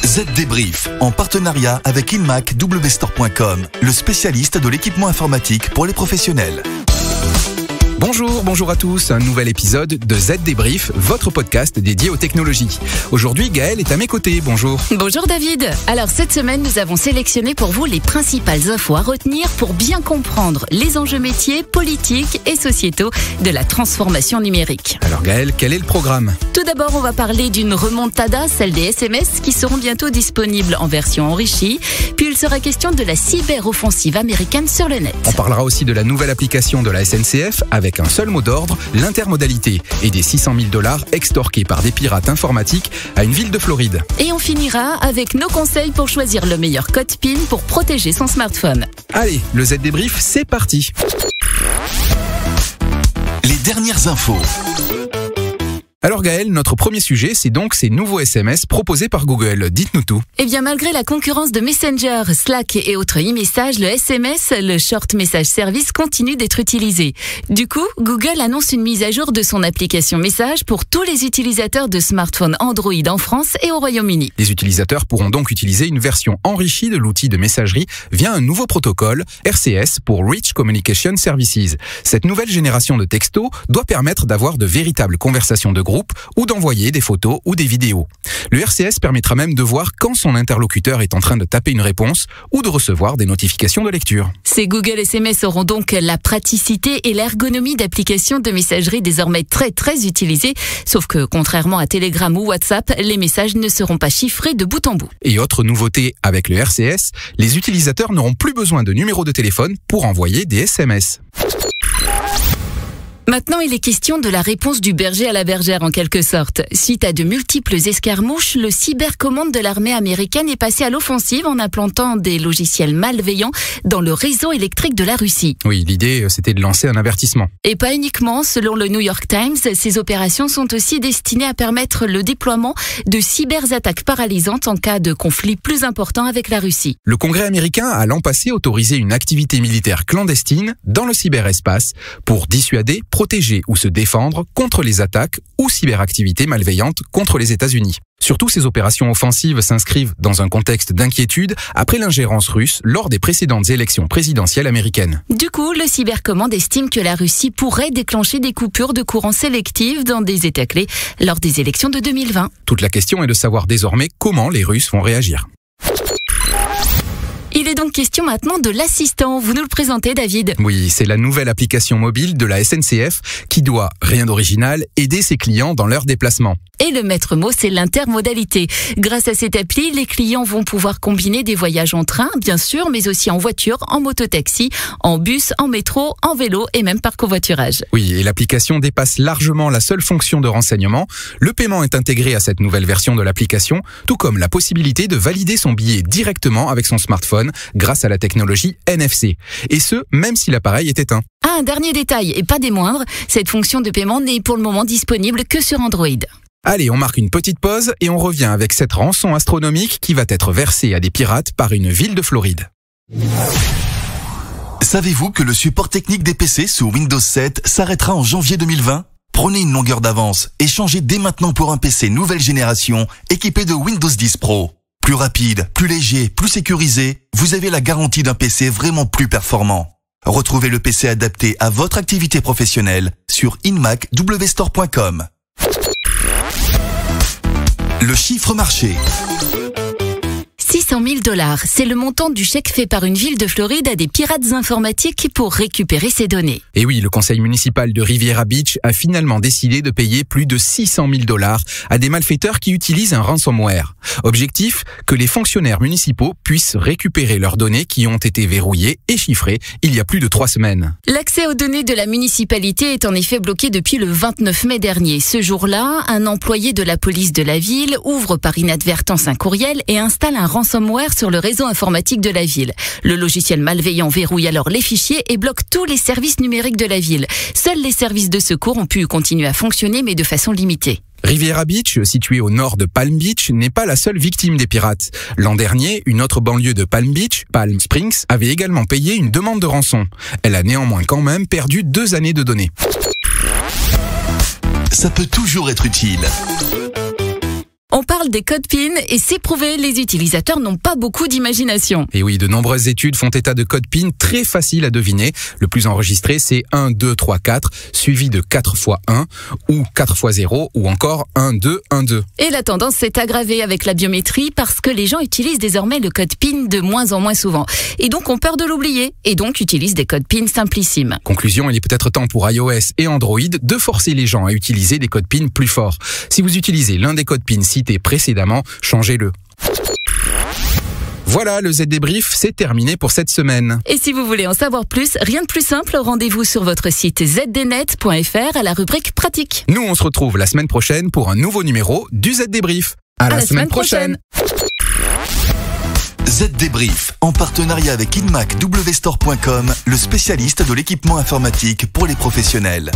Z Débrief, en partenariat avec InMacWstore.com, le spécialiste de l'équipement informatique pour les professionnels. Bonjour à tous, un nouvel épisode de Z Débrief, votre podcast dédié aux technologies. Aujourd'hui, Gaëlle est à mes côtés, bonjour. Bonjour David. Alors cette semaine, nous avons sélectionné pour vous les principales infos à retenir pour bien comprendre les enjeux métiers, politiques et sociétaux de la transformation numérique. Alors Gaëlle, quel est le programme ? Tout d'abord, on va parler d'une remontada, celle des SMS qui seront bientôt disponibles en version enrichie. Puis il sera question de la cyber-offensive américaine sur le net. On parlera aussi de la nouvelle application de la SNCF avec un seul mot d'ordre, l'intermodalité, et des $600 000 extorqués par des pirates informatiques à une ville de Floride. Et on finira avec nos conseils pour choisir le meilleur code PIN pour protéger son smartphone. Allez, le Z Débrief, c'est parti. Les dernières infos. Alors Gaëlle, notre premier sujet, c'est donc ces nouveaux SMS proposés par Google. Dites-nous tout. Eh bien, malgré la concurrence de Messenger, Slack et autres e-messages, le SMS, le Short Message Service, continue d'être utilisé. Du coup, Google annonce une mise à jour de son application Message pour tous les utilisateurs de smartphones Android en France et au Royaume-Uni. Les utilisateurs pourront donc utiliser une version enrichie de l'outil de messagerie via un nouveau protocole, RCS pour Rich Communication Services. Cette nouvelle génération de textos doit permettre d'avoir de véritables conversations de groupe ou d'envoyer des photos ou des vidéos. Le RCS permettra même de voir quand son interlocuteur est en train de taper une réponse ou de recevoir des notifications de lecture. Ces Google SMS auront donc la praticité et l'ergonomie d'applications de messagerie désormais très utilisées, sauf que contrairement à Telegram ou WhatsApp, les messages ne seront pas chiffrés de bout en bout. Et autre nouveauté avec le RCS, les utilisateurs n'auront plus besoin de numéro de téléphone pour envoyer des SMS. Maintenant, il est question de la réponse du berger à la bergère en quelque sorte. Suite à de multiples escarmouches, le cybercommande de l'armée américaine est passé à l'offensive en implantant des logiciels malveillants dans le réseau électrique de la Russie. Oui, l'idée c'était de lancer un avertissement. Et pas uniquement, selon le New York Times, ces opérations sont aussi destinées à permettre le déploiement de cyberattaques paralysantes en cas de conflit plus important avec la Russie. Le Congrès américain a l'an passé autorisé une activité militaire clandestine dans le cyberespace pour dissuader, protéger ou se défendre contre les attaques ou cyberactivités malveillantes contre les États-Unis. Surtout, ces opérations offensives s'inscrivent dans un contexte d'inquiétude après l'ingérence russe lors des précédentes élections présidentielles américaines. Du coup, le cybercommande estime que la Russie pourrait déclencher des coupures de courant sélectives dans des États clés lors des élections de 2020. Toute la question est de savoir désormais comment les Russes vont réagir. Il est donc question maintenant de l'assistant. Vous nous le présentez, David ? Oui, c'est la nouvelle application mobile de la SNCF qui doit, rien d'original, aider ses clients dans leurs déplacements. Et le maître mot, c'est l'intermodalité. Grâce à cette appli, les clients vont pouvoir combiner des voyages en train, bien sûr, mais aussi en voiture, en mototaxi, en bus, en métro, en vélo et même par covoiturage. Oui, et l'application dépasse largement la seule fonction de renseignement. Le paiement est intégré à cette nouvelle version de l'application, tout comme la possibilité de valider son billet directement avec son smartphone grâce à la technologie NFC. Et ce, même si l'appareil est éteint. Ah, un dernier détail, et pas des moindres, cette fonction de paiement n'est pour le moment disponible que sur Android. Allez, on marque une petite pause et on revient avec cette rançon astronomique qui va être versée à des pirates par une ville de Floride. Savez-vous que le support technique des PC sous Windows 7 s'arrêtera en janvier 2020 ? Prenez une longueur d'avance et changez dès maintenant pour un PC nouvelle génération équipé de Windows 10 Pro. Plus rapide, plus léger, plus sécurisé, vous avez la garantie d'un PC vraiment plus performant. Retrouvez le PC adapté à votre activité professionnelle sur InMacWstore.com. Le chiffre marché. $600 000, c'est le montant du chèque fait par une ville de Floride à des pirates informatiques pour récupérer ses données. Et oui, le conseil municipal de Riviera Beach a finalement décidé de payer plus de $600 000 à des malfaiteurs qui utilisent un ransomware. Objectif, que les fonctionnaires municipaux puissent récupérer leurs données qui ont été verrouillées et chiffrées il y a plus de 3 semaines. L'accès aux données de la municipalité est en effet bloqué depuis le 29 mai dernier. Ce jour-là, un employé de la police de la ville ouvre par inadvertance un courriel et installe un ransomware sur le réseau informatique de la ville. Le logiciel malveillant verrouille alors les fichiers et bloque tous les services numériques de la ville. Seuls les services de secours ont pu continuer à fonctionner, mais de façon limitée. Riviera Beach, située au nord de Palm Beach, n'est pas la seule victime des pirates. L'an dernier, une autre banlieue de Palm Beach, Palm Springs, avait également payé une demande de rançon. Elle a néanmoins quand même perdu 2 années de données. Ça peut toujours être utile. On parle des codes PIN et c'est prouvé, les utilisateurs n'ont pas beaucoup d'imagination. Et oui, de nombreuses études font état de codes PIN très faciles à deviner. Le plus enregistré, c'est 1, 2, 3, 4, suivi de 4 x 1, ou 4 x 0, ou encore 1, 2, 1, 2. Et la tendance s'est aggravée avec la biométrie parce que les gens utilisent désormais le code PIN de moins en moins souvent. Et donc ont peur de l'oublier, et donc utilisent des codes PIN simplissimes. Conclusion, il est peut-être temps pour iOS et Android de forcer les gens à utiliser des codes PIN plus forts. Si vous utilisez l'un des codes PIN cités précédemment, changez-le. Voilà, le Z Débrief, c'est terminé pour cette semaine. Et si vous voulez en savoir plus, rien de plus simple, rendez-vous sur votre site zdnet.fr à la rubrique pratique. Nous, on se retrouve la semaine prochaine pour un nouveau numéro du Z Débrief. À la semaine prochaine. Z Débrief, en partenariat avec InMac WStore.com, le spécialiste de l'équipement informatique pour les professionnels.